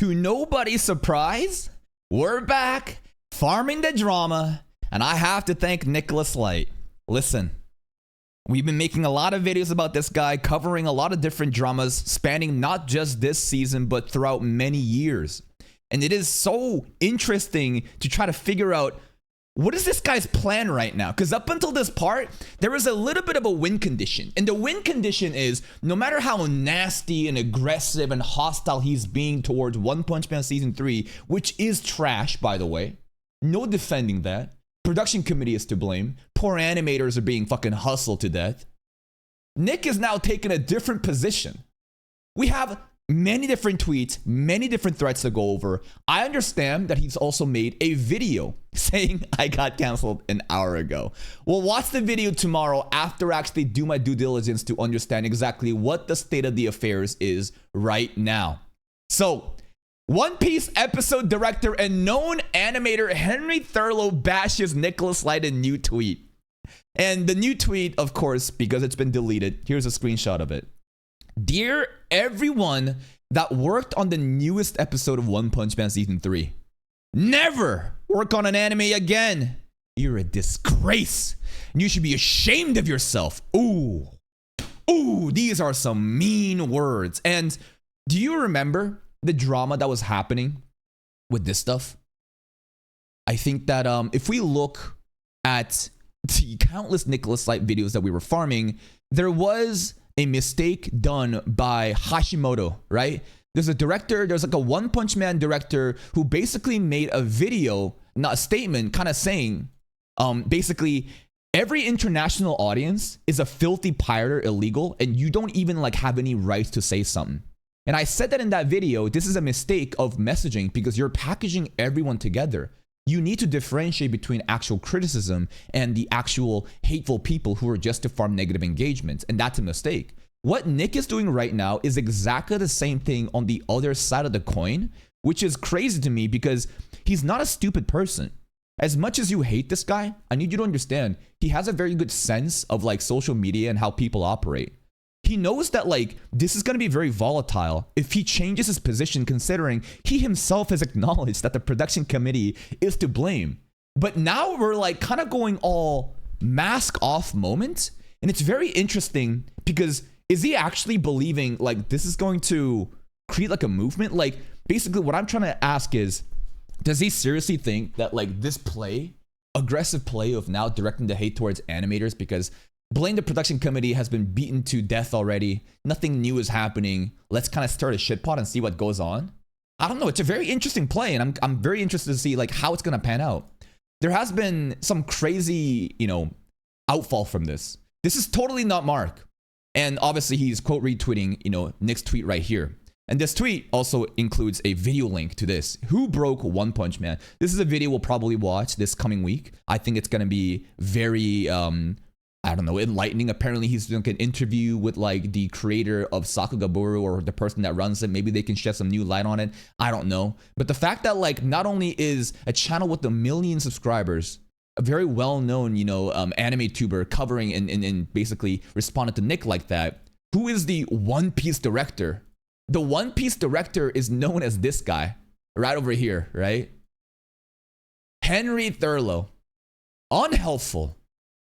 To nobody's surprise, we're back farming the drama, and I have to thank Nicholas Light. Listen, we've been making a lot of videos about this guy, covering a lot of different dramas, spanning not just this season, but throughout many years. And it is so interesting to try to figure out, what is this guy's plan right now? Because up until this part, there is a little bit of a win condition. And the win condition is, no matter how nasty and aggressive and hostile he's being towards One Punch Man Season 3, which is trash, by the way. No defending that. Production committee is to blame. Poor animators are being fucking hustled to death. Nick is now taking a different position. We have many different tweets, many different threads to go over. I understand that he's also made a video saying I got canceled an hour ago. We'll watch the video tomorrow after I actually do my due diligence to understand exactly what the state of the affairs is right now. So, One Piece episode director and known animator Henry Thurlow bashes Nicholas Light in new tweet. And the new tweet, of course, because it's been deleted, here's a screenshot of it. Dear everyone that worked on the newest episode of One Punch Man Season 3, never work on an anime again. You're a disgrace. And you should be ashamed of yourself. Ooh, these are some mean words. And do you remember the drama that was happening with this stuff? I think that if we look at the countless Nicholas Light videos that we were farming, there was a mistake done by Hashimoto, right? There's a director, there's like a One Punch Man director who basically made a video, not a statement, kind of saying, basically, every international audience is a filthy pirate or illegal, and you don't even like have any rights to say something. And I said that in that video, this is a mistake of messaging because you're packaging everyone together. You need to differentiate between actual criticism and the actual hateful people who are just to farm negative engagements. And that's a mistake. What Nick is doing right now is exactly the same thing on the other side of the coin, which is crazy to me because he's not a stupid person. As much as you hate this guy, I need you to understand, he has a very good sense of like social media and how people operate. He knows that like this is going to be very volatile if he changes his position, considering he himself has acknowledged that the production committee is to blame. But now we're like kind of going all mask off moment. And it's very interesting because is he actually believing like this is going to create like a movement? Like basically what I'm trying to ask is, does he seriously think that like this play, aggressive play of now directing the hate towards animators because Blame the production committee has been beaten to death already. Nothing new is happening. Let's kind of start a shitpot and see what goes on. I don't know. It's a very interesting play, and I'm very interested to see like how it's gonna pan out. There has been some crazy, outfall from this. This is totally not Mark, and obviously he's quote retweeting, Nick's tweet right here. And this tweet also includes a video link to this. Who broke One Punch Man? This is a video we'll probably watch this coming week. I think it's gonna be very enlightening. Apparently he's doing an interview with like the creator of Sakugaburu or the person that runs it. Maybe they can shed some new light on it. I don't know. But the fact that like not only is a channel with 1 million subscribers, a very well-known, anime tuber covering and basically responded to Nick like that, who is the One Piece director? The One Piece director is known as this guy right over here, right? Henry Thurlow. Unhelpful,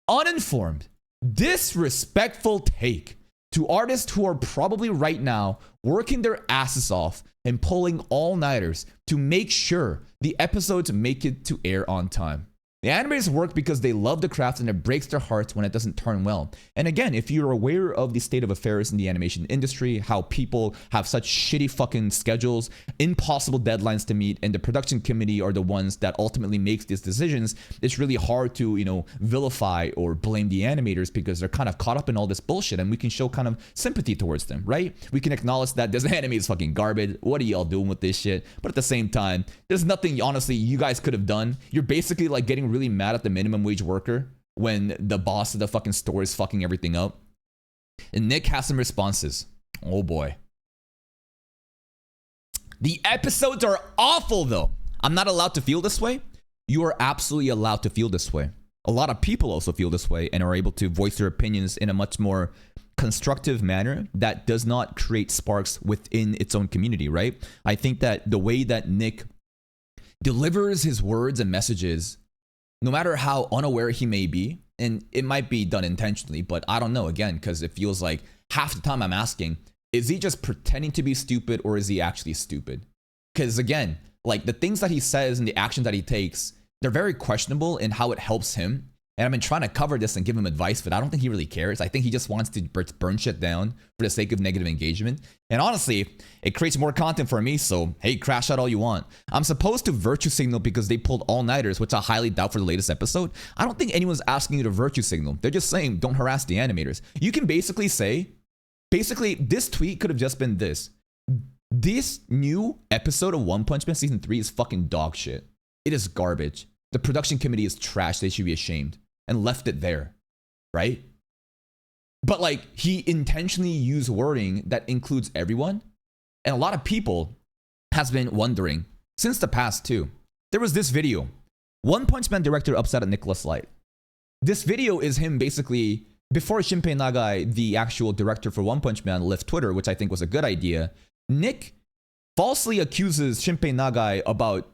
uninformed, disrespectful take to artists who are probably right now working their asses off and pulling all-nighters to make sure the episodes make it to air on time. The animators work because they love the craft and it breaks their hearts when it doesn't turn well. And again, if you're aware of the state of affairs in the animation industry, how people have such shitty fucking schedules, impossible deadlines to meet, and the production committee are the ones that ultimately makes these decisions, it's really hard to, vilify or blame the animators because they're kind of caught up in all this bullshit, and we can show kind of sympathy towards them, right? We can acknowledge that this anime is fucking garbage. What are y'all doing with this shit? But at the same time, there's nothing, honestly, you guys could have done. You're basically like getting really mad at the minimum wage worker when the boss of the fucking store is fucking everything up. And Nick has some responses. Oh boy. The episodes are awful though. I'm not allowed to feel this way. You are absolutely allowed to feel this way. A lot of people also feel this way and are able to voice their opinions in a much more constructive manner that does not create sparks within its own community, right? I think that the way that Nick delivers his words and messages, no matter how unaware he may be, and it might be done intentionally, but I don't know, again, because it feels like half the time I'm asking, is he just pretending to be stupid or is he actually stupid? Because again, like the things that he says and the actions that he takes, they're very questionable in how it helps him. And I've been trying to cover this and give him advice, but I don't think he really cares. I think he just wants to burn shit down for the sake of negative engagement. And honestly, it creates more content for me, so hey, crash out all you want. I'm supposed to virtue signal because they pulled all-nighters, which I highly doubt for the latest episode. I don't think anyone's asking you to virtue signal. They're just saying don't harass the animators. You can basically say, this tweet could have just been this. This new episode of One Punch Man Season 3 is fucking dog shit. It is garbage. The production committee is trash. They should be ashamed. And left it there, right? But like, he intentionally used wording that includes everyone. And a lot of people has been wondering, since the past too, there was this video. One Punch Man director upset at Nicholas Light. This video is him basically, before Shinpei Nagai, the actual director for One Punch Man, left Twitter, which I think was a good idea. Nick falsely accuses Shinpei Nagai about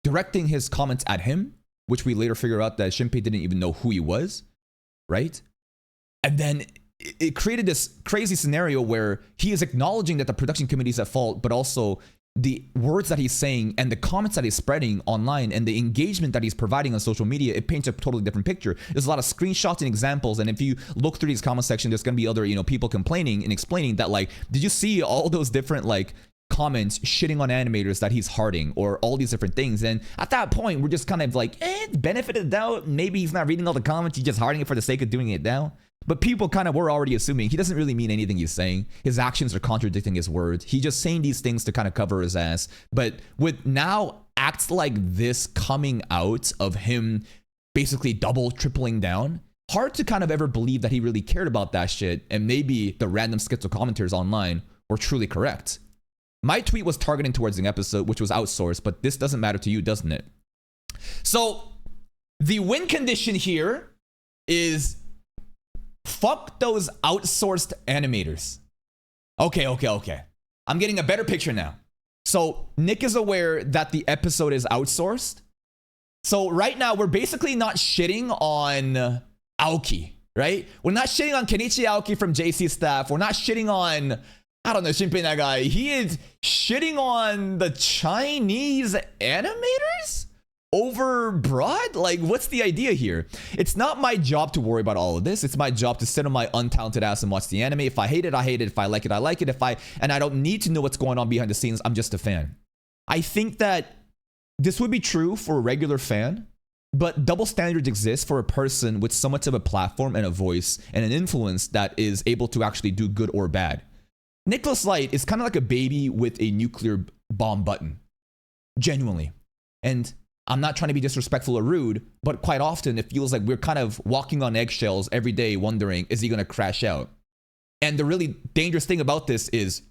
directing his comments at him, which we later figure out that Shinpei didn't even know who he was, right? And then it created this crazy scenario where he is acknowledging that the production committee is at fault, but also the words that he's saying and the comments that he's spreading online and the engagement that he's providing on social media, it paints a totally different picture. There's a lot of screenshots and examples, and if you look through these comment section, there's going to be other, people complaining and explaining that, like, did you see all those different, like, comments shitting on animators that he's harding or all these different things? And at that point, we're just kind of like, benefit of the doubt. Maybe he's not reading all the comments. He's just harding it for the sake of doing it now. But people kind of were already assuming he doesn't really mean anything he's saying. His actions are contradicting his words. He's just saying these things to kind of cover his ass. But with now acts like this coming out of him basically tripling down, hard to kind of ever believe that he really cared about that shit. And maybe the random schizo commenters online were truly correct. My tweet was targeting towards the episode, which was outsourced, but this doesn't matter to you, doesn't it? So the win condition here is fuck those outsourced animators. Okay. I'm getting a better picture now. So Nick is aware that the episode is outsourced. So right now we're basically not shitting on Aoki, right? We're not shitting on Kenichi Aoki from JC staff. We're not shitting on, I don't know, Shinpei Nagai. He is shitting on the Chinese animators over broad? Like, what's the idea here? It's not my job to worry about all of this. It's my job to sit on my untalented ass and watch the anime. If I hate it, I hate it. If I like it, I like it. And I don't need to know what's going on behind the scenes. I'm just a fan. I think that this would be true for a regular fan, but double standards exist for a person with somewhat of a platform and a voice and an influence that is able to actually do good or bad. Nicholas Light is kind of like a baby with a nuclear bomb button. Genuinely. And I'm not trying to be disrespectful or rude, but quite often it feels like we're kind of walking on eggshells every day wondering, is he going to crash out? And the really dangerous thing about this is,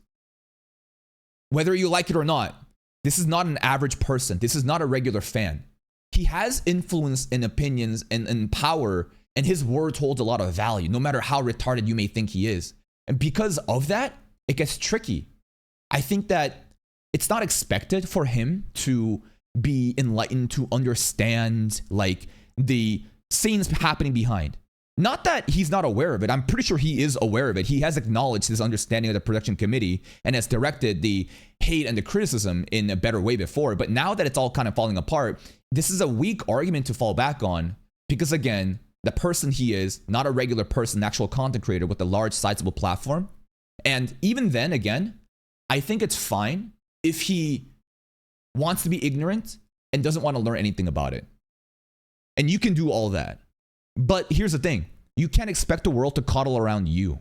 whether you like it or not, this is not an average person. This is not a regular fan. He has influence and opinions and power, and his words hold a lot of value, no matter how retarded you may think he is. And because of that, it gets tricky. I think that it's not expected for him to be enlightened, to understand like the scenes happening behind. Not that he's not aware of it. I'm pretty sure he is aware of it. He has acknowledged his understanding of the production committee and has directed the hate and the criticism in a better way before. But now that it's all kind of falling apart, this is a weak argument to fall back on because, again, the person he is, not a regular person, an actual content creator with a large, sizable platform. And even then, again, I think it's fine if he wants to be ignorant and doesn't want to learn anything about it. And you can do all that. But here's the thing. You can't expect the world to coddle around you.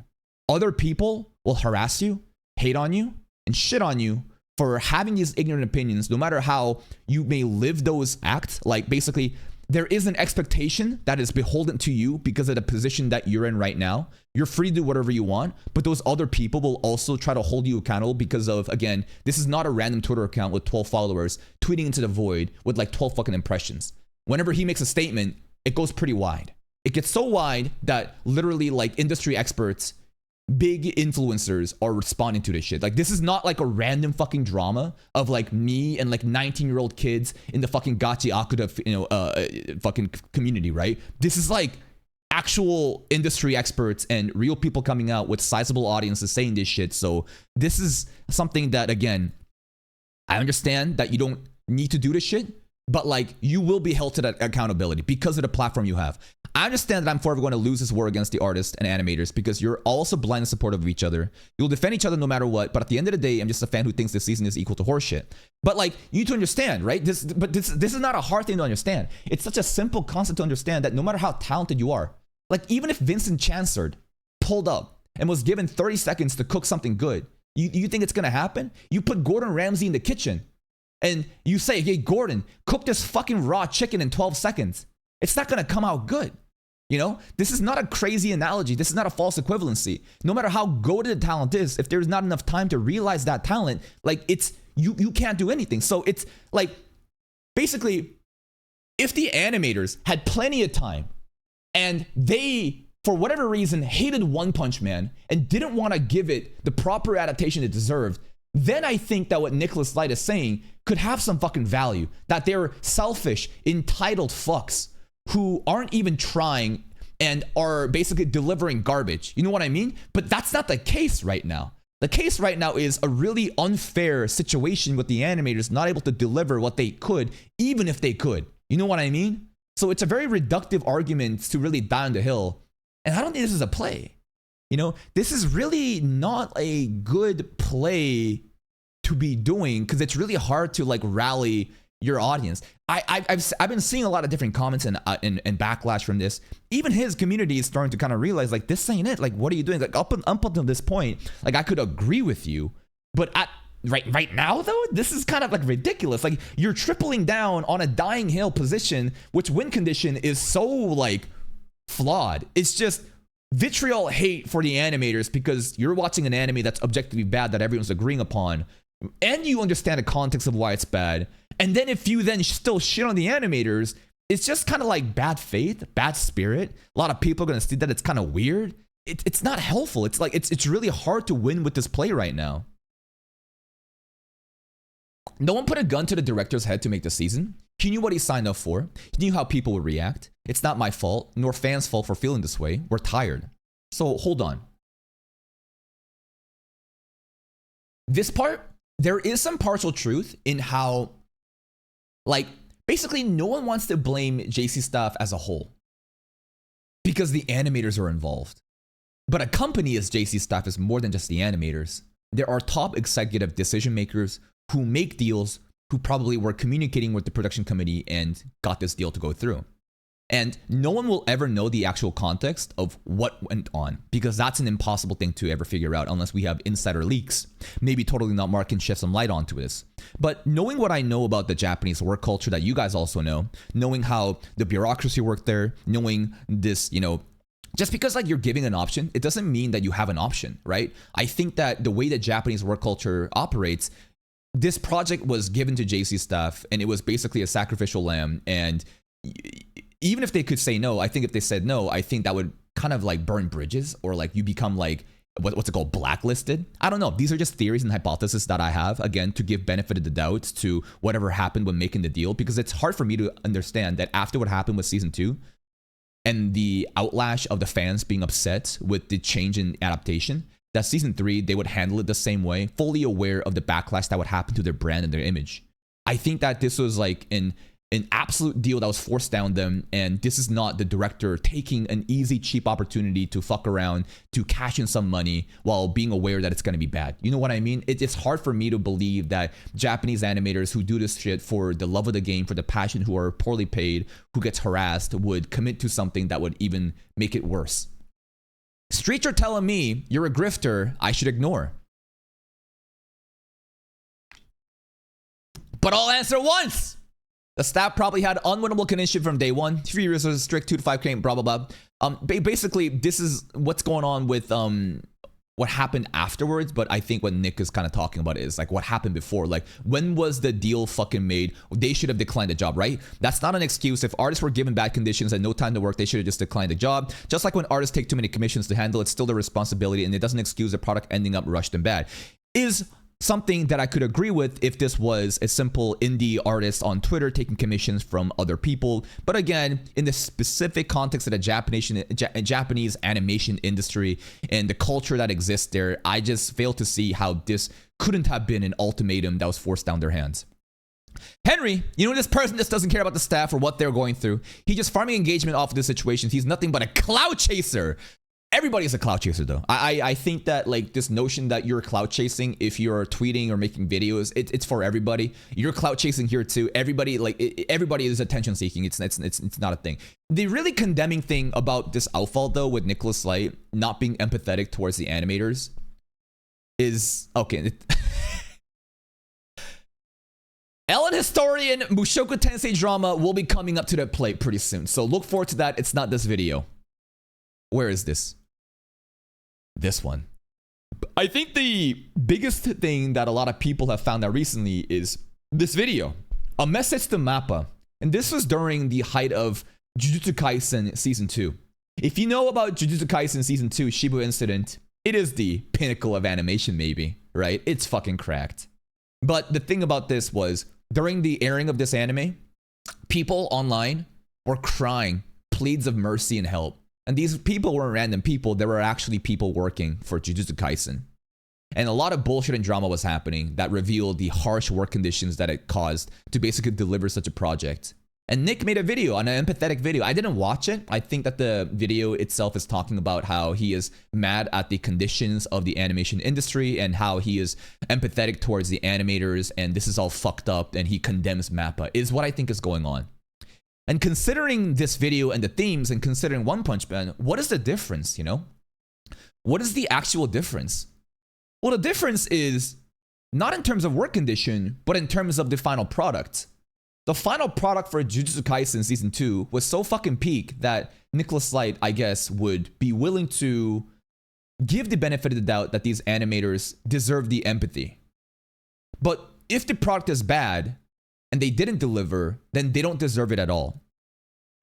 Other people will harass you, hate on you, and shit on you for having these ignorant opinions, no matter how you may live those acts. Like, basically, there is an expectation that is beholden to you because of the position that you're in right now. You're free to do whatever you want, but those other people will also try to hold you accountable because of, again, this is not a random Twitter account with 12 followers tweeting into the void with like 12 fucking impressions. Whenever he makes a statement, it goes pretty wide. It gets so wide that literally like industry experts big influencers are responding to this shit. Like, this is not like a random fucking drama of like me and like 19-year-old kids in the fucking Gachi Akuda, fucking community, right? This is like actual industry experts and real people coming out with sizable audiences saying this shit. So this is something that, again, I understand that you don't need to do this shit, but like, you will be held to that accountability because of the platform you have. I understand that I'm forever going to lose this war against the artists and animators because you're also blind and supportive of each other. You'll defend each other no matter what, but at the end of the day, I'm just a fan who thinks this season is equal to horseshit. But like, you need to understand, right? This is not a hard thing to understand. It's such a simple concept to understand that no matter how talented you are, like even if Vincent Chansard pulled up and was given 30 seconds to cook something good, you think it's going to happen? You put Gordon Ramsay in the kitchen and you say, hey, Gordon, cook this fucking raw chicken in 12 seconds. It's not going to come out good. You know, this is not a crazy analogy. This is not a false equivalency. No matter how goated the talent is, if there's not enough time to realize that talent, like it's, you can't do anything. So it's like, basically, if the animators had plenty of time and they, for whatever reason, hated One Punch Man and didn't want to give it the proper adaptation it deserved, then I think that what Nicholas Light is saying could have some fucking value. That they're selfish, entitled fucks who aren't even trying and are basically delivering garbage. You know what I mean? But that's not the case right now. The case right now is a really unfair situation with the animators not able to deliver what they could, even if they could. You know what I mean? So it's a very reductive argument to really die on the hill. And I don't think this is a play. You know, this is really not a good play to be doing because it's really hard to like rally your audience. I've been seeing a lot of different comments and backlash from this. Even his community is starting to kind of realize like, this ain't it. Like, what are you doing? Like up until this point, like I could agree with you, but right now though, this is kind of like ridiculous. Like you're tripling down on a dying hill position, which win condition is so like flawed. It's just vitriol hate for the animators because you're watching an anime that's objectively bad that everyone's agreeing upon, and you understand the context of why it's bad. And then if you then still shit on the animators, it's just kind of like bad faith, bad spirit. A lot of people are going to see that it's kind of weird. It's not helpful. It's like, it's really hard to win with this play right now. No one put a gun to the director's head to make the season. He knew what he signed up for. He knew how people would react. It's not my fault, nor fans' fault for feeling this way. We're tired. So hold on. This part, there is some partial truth in how, like, basically no one wants to blame JC Staff as a whole because the animators are involved. But a company as JC Staff is more than just the animators. There are top executive decision makers who make deals, who probably were communicating with the production committee and got this deal to go through. And no one will ever know the actual context of what went on because that's an impossible thing to ever figure out unless we have insider leaks. Maybe Totally Not Mark can shed some light onto this. But knowing what I know about the Japanese work culture that you guys also know, knowing how the bureaucracy worked there, knowing this, you know, just because like you're giving an option, it doesn't mean that you have an option, right? I think that the way that Japanese work culture operates, this project was given to JC Staff and it was basically a sacrificial lamb. And even if they could say no, I think if they said no, I think that would kind of like burn bridges or like you become like, what's it called, blacklisted? I don't know. These are just theories and hypotheses that I have, again, to give benefit of the doubt to whatever happened when making the deal, because it's hard for me to understand that after what happened with season 2 and the outlash of the fans being upset with the change in adaptation, that season 3, they would handle it the same way, fully aware of the backlash that would happen to their brand and their image. I think that this was like an absolute deal that was forced down them, and this is not the director taking an easy, cheap opportunity to fuck around, to cash in some money while being aware that it's going to be bad. You know what I mean? It's hard for me to believe that Japanese animators who do this shit for the love of the game, for the passion, who are poorly paid, who gets harassed, would commit to something that would even make it worse. Streets are telling me you're a grifter I should ignore. But I'll answer once. The staff probably had unwinnable condition from day one. 3 years was strict 2 to 5K, blah, blah, blah. Basically, this is what's going on with what happened afterwards, but I think what Nick is kind of talking about is like what happened before. Like, when was the deal fucking made? They should have declined the job, right? That's not an excuse. If artists were given bad conditions and no time to work, they should have just declined the job. Just like when artists take too many commissions to handle, it's still their responsibility, and it doesn't excuse the product ending up rushed and bad. Is something that I could agree with if this was a simple indie artist on Twitter taking commissions from other people. But again, in the specific context of the Japanese animation industry and the culture that exists there, I just fail to see how this couldn't have been an ultimatum that was forced down their hands. Henry, this person just doesn't care about the staff or what they're going through. He's just farming engagement off of the situations. He's nothing but a cloud chaser. Everybody's a cloud chaser, though. I think that like this notion that you're cloud chasing if you're tweeting or making videos, it's for everybody. You're cloud chasing here too. Everybody everybody is attention seeking. It's not a thing. The really condemning thing about this outfall though with Nicholas Light not being empathetic towards the animators is okay. Ellen Historian Mushoku Tensei drama will be coming up to the plate pretty soon, so look forward to that. It's not this video. Where is this? This one. I think the biggest thing that a lot of people have found out recently is this video. A message to Mappa. And this was during the height of Jujutsu Kaisen Season 2. If you know about Jujutsu Kaisen Season 2, Shibuya Incident, it is the pinnacle of animation maybe, right? It's fucking cracked. But the thing about this was, during the airing of this anime, people online were crying pleads of mercy and help. And these people weren't random people. There were actually people working for Jujutsu Kaisen. And a lot of bullshit and drama was happening that revealed the harsh work conditions that it caused to basically deliver such a project. And Nick made a video, an empathetic video. I didn't watch it. I think that the video itself is talking about how he is mad at the conditions of the animation industry and how he is empathetic towards the animators and this is all fucked up and he condemns Mappa, is what I think is going on. And considering this video and the themes and considering One Punch Man, what is the difference, What is the actual difference? Well, the difference is not in terms of work condition, but in terms of the final product. The final product for Jujutsu Kaisen Season 2 was so fucking peak that Nicholas Light, I guess, would be willing to give the benefit of the doubt that these animators deserve the empathy. But if the product is bad, and they didn't deliver, then they don't deserve it at all.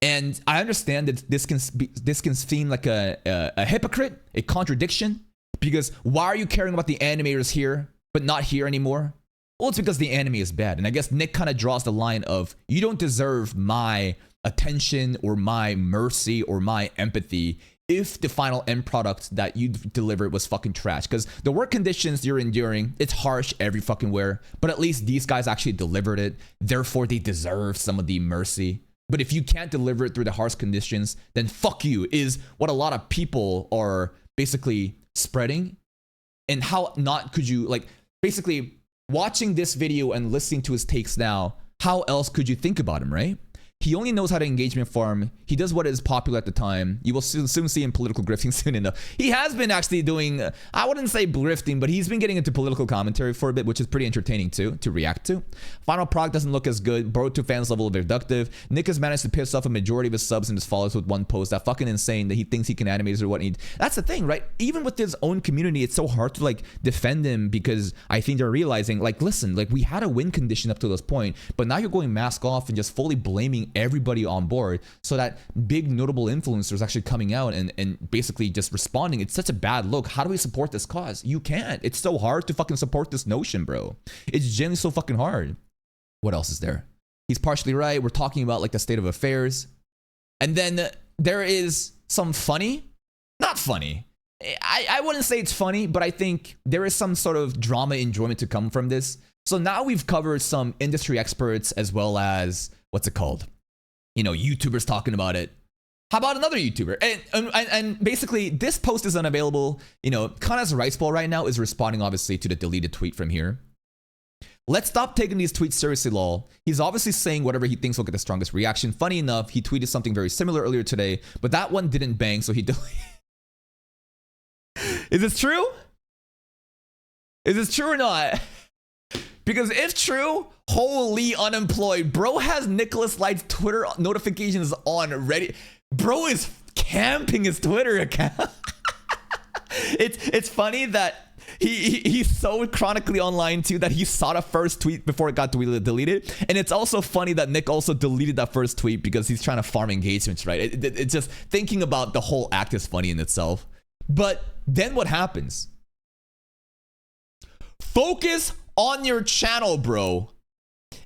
And I understand that this can seem like a hypocrite, a contradiction, because why are you caring about the animators here, but not here anymore? Well, it's because the anime is bad. And I guess Nick kind of draws the line of, you don't deserve my attention or my mercy or my empathy if the final end product that you delivered was fucking trash. Because the work conditions you're enduring, it's harsh every fucking where, but at least these guys actually delivered it. Therefore, they deserve some of the mercy. But if you can't deliver it through the harsh conditions, then fuck you, is what a lot of people are basically spreading. And how not could you, like, basically watching this video and listening to his takes now, how else could you think about him, right? He only knows how to engagement farm. He does what is popular at the time. You will soon see him political grifting soon enough. He has been actually doing, I wouldn't say grifting, but he's been getting into political commentary for a bit, which is pretty entertaining too, to react to. Final product doesn't look as good. Boruto fans level of reductive. Nick has managed to piss off a majority of his subs and his followers with one post. That fucking insane that he thinks he can animate or what he. That's the thing, right? Even with his own community, it's so hard to like defend him because I think they're realizing, like, listen, like we had a win condition up to this point, but now you're going mask off and just fully blaming everybody on board, so that big notable influencers actually coming out and basically just responding. It's such a bad look. How do we support this cause? You can't. It's so hard to fucking support this notion, bro. It's genuinely so fucking hard. What else is there? He's partially right. We're talking about like the state of affairs. And then there is some funny, not funny. I wouldn't say it's funny, but I think there is some sort of drama enjoyment to come from this. So now we've covered some industry experts as well as, what's it called? YouTubers talking about it. How about another YouTuber? And basically, this post is unavailable. Kana's Rice Bowl right now is responding, obviously, to the deleted tweet from here. Let's stop taking these tweets seriously, lol. He's obviously saying whatever he thinks will get the strongest reaction. Funny enough, he tweeted something very similar earlier today, but that one didn't bang, so he deleted. Is this true? Is this true or not? Because if true, holy unemployed. Bro has Nicholas Light's Twitter notifications on ready. Bro is camping his Twitter account. It's funny that he's so chronically online too that he saw the first tweet before it got deleted, and it's also funny that Nick also deleted that first tweet because he's trying to farm engagements, right? It's just thinking about the whole act is funny in itself. But then what happens? Focus on your channel, bro.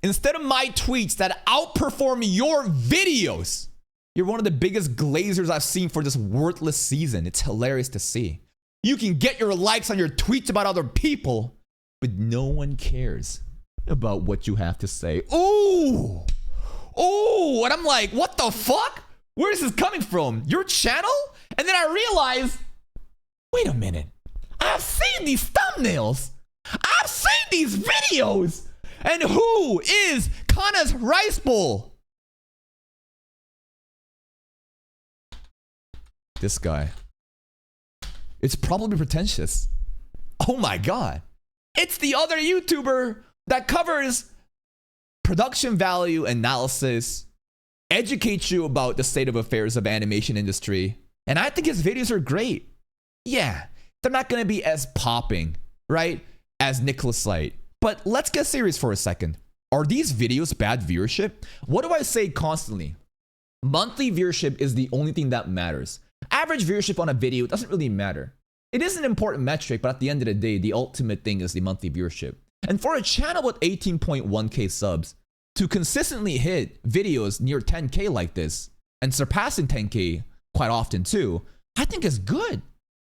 Instead of my tweets that outperform your videos, you're one of the biggest glazers I've seen for this worthless season. It's hilarious to see. You can get your likes on your tweets about other people, but no one cares about what you have to say. Ooh! Ooh! And I'm like, what the fuck? Where is this coming from? Your channel? And then I realize, wait a minute. I've seen these thumbnails. I've seen these videos. And who is Kana's Rice Bowl? This guy. It's probably pretentious. Oh my god. It's the other YouTuber that covers production value analysis, educates you about the state of affairs of animation industry. And I think his videos are great. Yeah, they're not going to be as popping, right, as Nicholas Light. But let's get serious for a second. Are these videos bad viewership? What do I say constantly? Monthly viewership is the only thing that matters. Average viewership on a video doesn't really matter. It is an important metric, but at the end of the day, the ultimate thing is the monthly viewership. And for a channel with 18.1k subs to consistently hit videos near 10k like this and surpassing 10k quite often too, I think is good.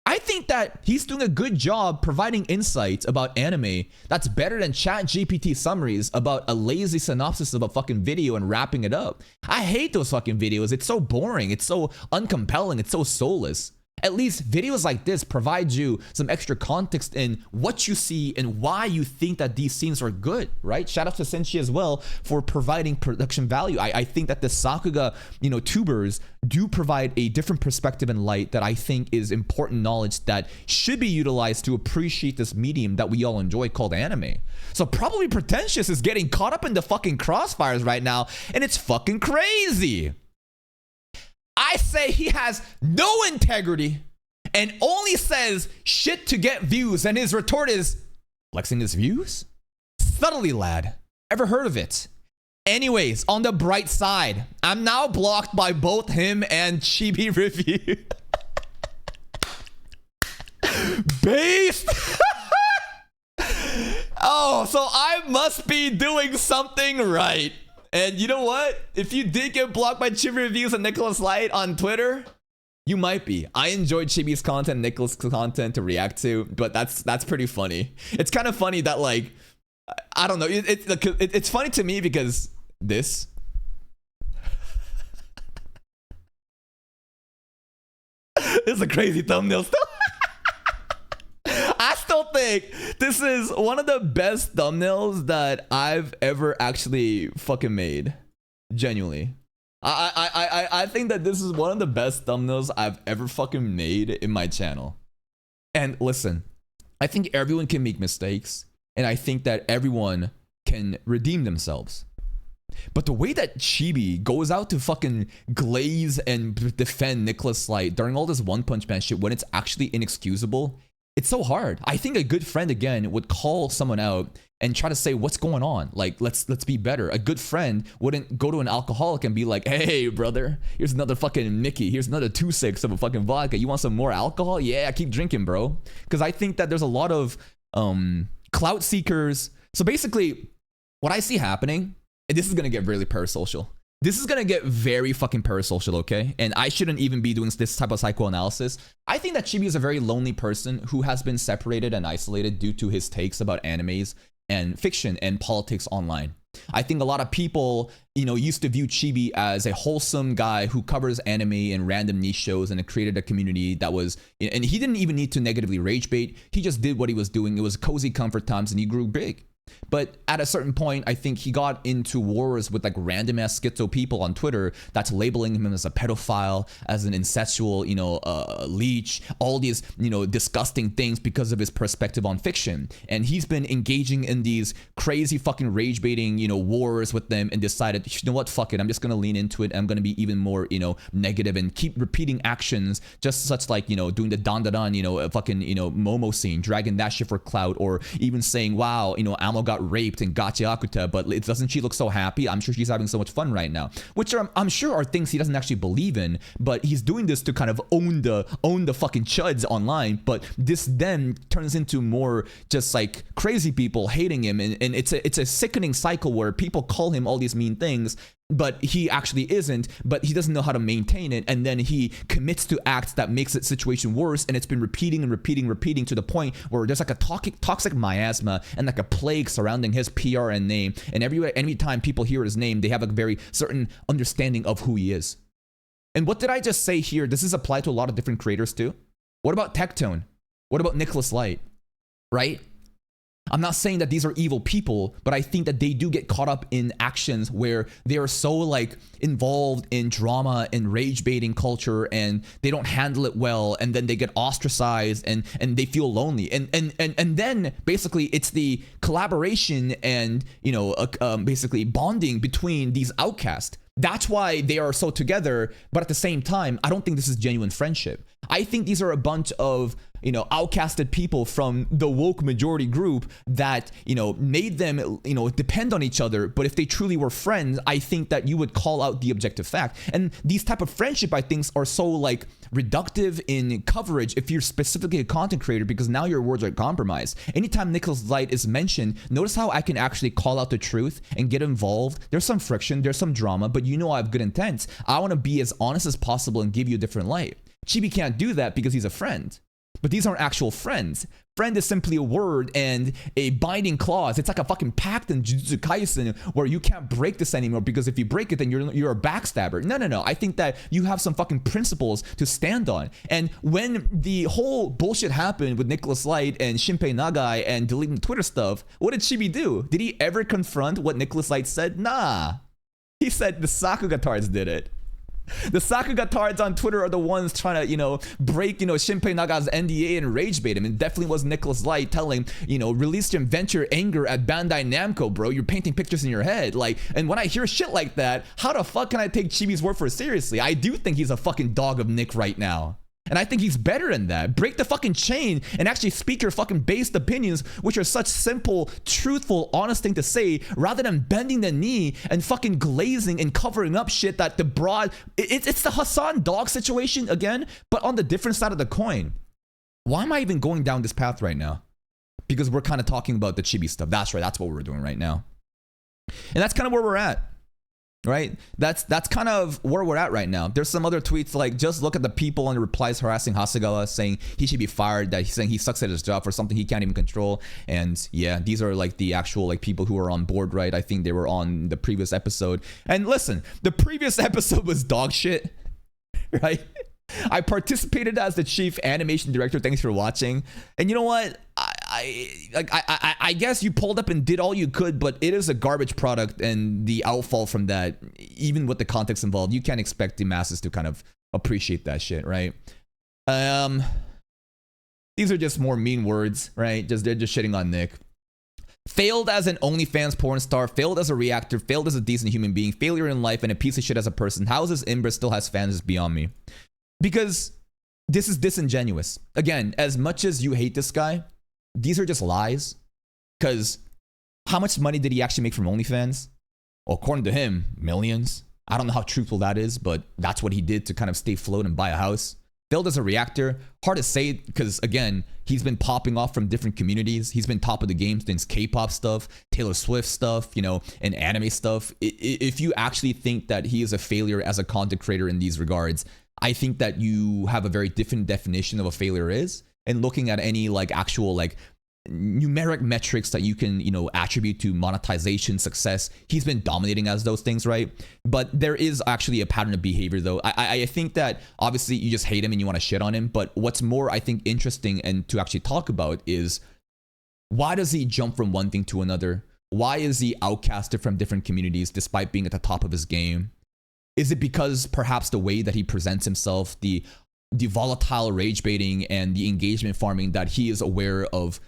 I think that he's doing a good job providing insights about anime that's better than ChatGPT summaries about a lazy synopsis of a fucking video and wrapping it up. I hate those fucking videos. It's so boring. It's so uncompelling. It's so soulless. At least videos like this provide you some extra context in what you see and why you think that these scenes are good, right? Shout out to Senshi as well for providing production value. I think that the Sakuga, tubers do provide a different perspective and light that I think is important knowledge that should be utilized to appreciate this medium that we all enjoy called anime. So probably Pretentious is getting caught up in the fucking crossfires right now, and it's fucking crazy. I say he has no integrity and only says shit to get views, and his retort is flexing his views? Subtly, lad. Ever heard of it? Anyways, on the bright side, I'm now blocked by both him and Chibi Review. Based. Oh, so I must be doing something right. And you know what? If you did get blocked by Chibi Reviews and Nicholas Light on Twitter, you might be. I enjoyed Chibi's content, Nicholas' content to react to, but that's pretty funny. It's kind of funny that, like, I don't know. It's funny to me because this. This is a crazy thumbnail still. I still think this is one of the best thumbnails that I've ever actually fucking made. Genuinely. I think that this is one of the best thumbnails I've ever fucking made in my channel. And listen, I think everyone can make mistakes, and I think that everyone can redeem themselves. But the way that Chibi goes out to fucking glaze and defend Nicholas Light during all this One Punch Man shit when it's actually inexcusable, it's so hard. I think a good friend, again, would call someone out and try to say, what's going on? Like, let's be better. A good friend wouldn't go to an alcoholic and be like, hey, brother, here's another fucking Mickey. Here's another 2.6 of a fucking vodka. You want some more alcohol? Yeah, keep drinking, bro. Because I think that there's a lot of clout seekers. So basically, what I see happening, and this is going to get really parasocial. This is going to get very fucking parasocial, okay? And I shouldn't even be doing this type of psychoanalysis. I think that Chibi is a very lonely person who has been separated and isolated due to his takes about animes and fiction and politics online. I think a lot of people, used to view Chibi as a wholesome guy who covers anime and random niche shows and it created a community that was, and he didn't even need to negatively rage bait. He just did what he was doing. It was cozy comfort times and he grew big. But at a certain point, I think he got into wars with like random ass schizo people on Twitter that's labeling him as a pedophile, as an incestual, leech, all these, disgusting things because of his perspective on fiction. And he's been engaging in these crazy fucking rage baiting, wars with them, and decided, you know what, fuck it, I'm just gonna lean into it. I'm gonna be even more, negative and keep repeating actions, just such like, doing the dan da dan, fucking, Momo scene, dragging that shit for clout, or even saying, wow, Amo got raped and Gachi Akuta, but doesn't she look so happy? I'm sure she's having so much fun right now, which I'm sure are things he doesn't actually believe in, but he's doing this to kind of own the fucking chuds online. But this then turns into more just like crazy people hating him, and it's a sickening cycle where people call him all these mean things, but he actually isn't, but he doesn't know how to maintain it, and then he commits to acts that makes the situation worse, and it's been repeating to the point where there's like a toxic miasma and like a plague surrounding his PR and name, and every time people hear his name, they have a very certain understanding of who he is. And what did I just say here? Does this apply to a lot of different creators too? What about Tectone? What about Nicholas Light? Right? I'm not saying that these are evil people, but I think that they do get caught up in actions where they are so like involved in drama and rage baiting culture, and they don't handle it well, and then they get ostracized, and they feel lonely, and then basically it's the collaboration and basically bonding between these outcasts. That's why they are so together, but at the same time, I don't think this is genuine friendship. I think these are a bunch of, outcasted people from the woke majority group that, made them, depend on each other. But if they truly were friends, I think that you would call out the objective fact. And these type of friendship, I think, are so like reductive in coverage if you're specifically a content creator, because now your words are compromised. Anytime Nicholas Light is mentioned, notice how I can actually call out the truth and get involved. There's some friction, there's some drama, but I have good intents. I want to be as honest as possible and give you a different light. Chibi can't do that because he's a friend. But these aren't actual friends. Friend is simply a word and a binding clause. It's like a fucking pact in Jujutsu Kaisen where you can't break this anymore, because if you break it, then you're a backstabber. No. I think that you have some fucking principles to stand on. And when the whole bullshit happened with Nicholas Light and Shinpei Nagai and deleting Twitter stuff, what did Chibi do? Did he ever confront what Nicholas Light said? Nah. He said the Sakugatards did it. The Sakugatards on Twitter are the ones trying to, break, Shinpei Naga's NDA and rage bait him. It definitely was Nicholas Light telling, release your venture anger at Bandai Namco, bro. You're painting pictures in your head. Like, and when I hear shit like that, how the fuck can I take Chibi's word for it seriously? I do think he's a fucking dog of Nick right now. And I think he's better than that. Break the fucking chain and actually speak your fucking based opinions, which are such simple, truthful, honest thing to say, rather than bending the knee and fucking glazing and covering up shit that the broad... It's the Hassan dog situation again, but on the different side of the coin. Why am I even going down this path right now? Because we're kind of talking about the Chibi stuff. That's right. That's what we're doing right now. And that's kind of where we're at. Right? That's kind of where we're at right now. There's some other tweets like, just look at the people on the replies harassing Hasegawa, saying he should be fired, that he's saying he sucks at his job for something he can't even control. And yeah, these are like the actual like people who are on board, right? I think they were on the previous episode. And listen, the previous episode was dog shit, right? I participated as the chief animation director. Thanks for watching. And you know what? I guess you pulled up and did all you could, but it is a garbage product, and the outfall from that, even with the context involved, you can't expect the masses to kind of appreciate that shit, right? These are just more mean words, right? They're just shitting on Nick. Failed as an OnlyFans porn star, failed as a reactor, failed as a decent human being, failure in life, and a piece of shit as a person. How is this Imbra still has fans is beyond me. Because this is disingenuous. Again, as much as you hate this guy, these are just lies. Because how much money did he actually make from OnlyFans? Well, according to him, millions. I don't know how truthful that is, but that's what he did to kind of stay afloat and buy a house. Failed as a reactor. Hard to say because, again, he's been popping off from different communities. He's been top of the game since K-pop stuff, Taylor Swift stuff, and anime stuff. If you actually think that he is a failure as a content creator in these regards, I think that you have a very different definition of a failure is. And looking at any like actual like numeric metrics that you can, attribute to monetization, success, he's been dominating as those things, right? But there is actually a pattern of behavior though. I think that obviously you just hate him and you want to shit on him. But what's more, I think, interesting and to actually talk about is Why does he jump from one thing to another? Why is he outcasted from different communities despite being at the top of his game? Is it because perhaps the way that he presents himself, the volatile rage baiting and the engagement farming that he is aware of,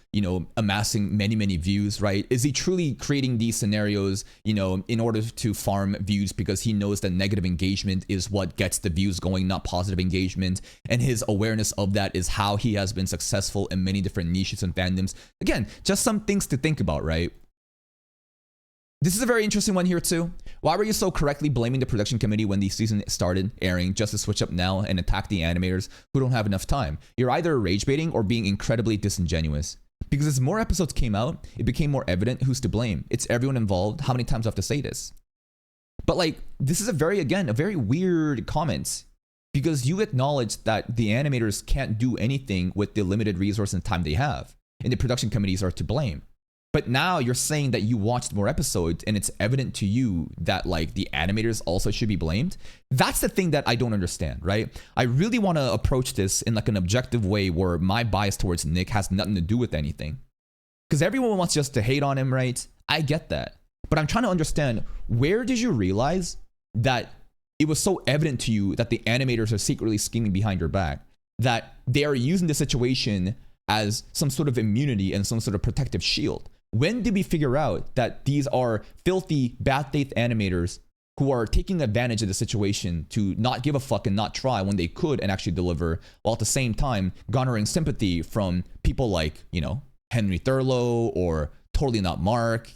amassing many views, right? Is he truly creating these scenarios, in order to farm views because he knows that negative engagement is what gets the views going, not positive engagement? And his awareness of that is how he has been successful in many different niches and fandoms. Again, just some things to think about, right? This is a very interesting one here too. Why were you so correctly blaming the production committee when the season started airing just to switch up now and attack the animators who don't have enough time? You're either rage baiting or being incredibly disingenuous. Because as more episodes came out, it became more evident who's to blame. It's everyone involved. How many times do I have to say this? But like, this is a very weird comment, because you acknowledge that the animators can't do anything with the limited resource and time they have, and the production committees are to blame. But now you're saying that you watched more episodes and it's evident to you that like the animators also should be blamed. That's the thing that I don't understand, right? I really want to approach this in like an objective way where my bias towards Nick has nothing to do with anything. Because everyone wants just to hate on him, right? I get that. But I'm trying to understand, where did you realize that it was so evident to you that the animators are secretly scheming behind your back, that they are using the situation as some sort of immunity and some sort of protective shield? When did we figure out that these are filthy, bad faith animators who are taking advantage of the situation to not give a fuck and not try when they could and actually deliver, while at the same time garnering sympathy from people like, Henry Thurlow or Totally Not Mark,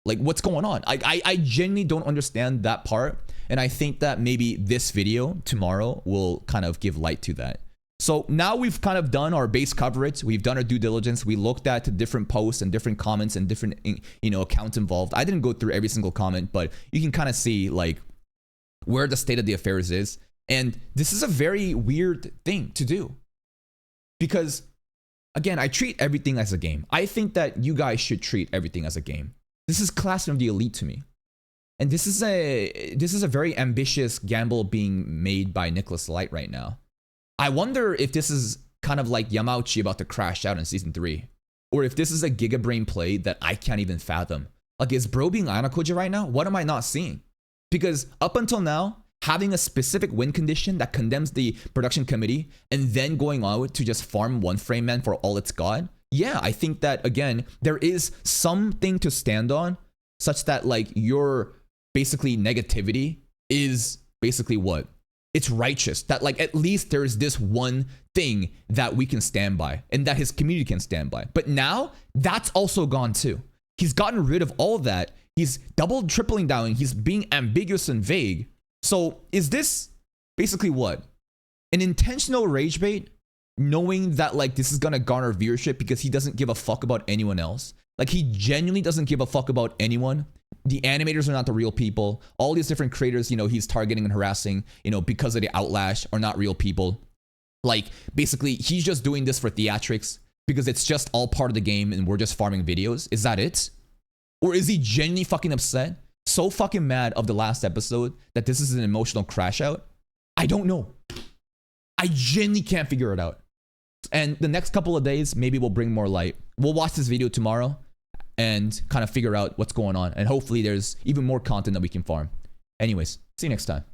like what's going on? I genuinely don't understand that part. And I think that maybe this video tomorrow will kind of give light to that. So now we've kind of done our base coverage. We've done our due diligence. We looked at different posts and different comments and different, accounts involved. I didn't go through every single comment, but you can kind of see like where the state of the affairs is. And this is a very weird thing to do, because again, I treat everything as a game. I think that you guys should treat everything as a game. This is Classroom of the Elite to me. And this is a very ambitious gamble being made by Nicholas Light right now. I wonder if this is kind of like Yamauchi about to crash out in season 3, or if this is a Giga Brain play that I can't even fathom. Like, is bro being Anakoja right now? What am I not seeing? Because up until now, having a specific win condition that condemns the production committee and then going out to just farm One Frame Man for all it's got, yeah, I think that, again, there is something to stand on, such that like your basically negativity is basically what? It's righteous, that like at least there's this one thing that we can stand by and that his community can stand by. But now that's also gone too. He's gotten rid of all of that. He's tripling down. He's being ambiguous and vague. So is this basically what? An intentional rage bait, knowing that like this is gonna garner viewership because he doesn't give a fuck about anyone else? Like, he genuinely doesn't give a fuck about anyone. The animators are not the real people. All these different creators, he's targeting and harassing, because of the outlash, are not real people. Like, basically, he's just doing this for theatrics because it's just all part of the game and we're just farming videos. Is that it? Or is he genuinely fucking upset? So fucking mad of the last episode that this is an emotional crash out? I don't know. I genuinely can't figure it out. And the next couple of days, maybe we'll bring more light. We'll watch this video tomorrow and kind of figure out what's going on. And hopefully there's even more content that we can farm. Anyways, see you next time.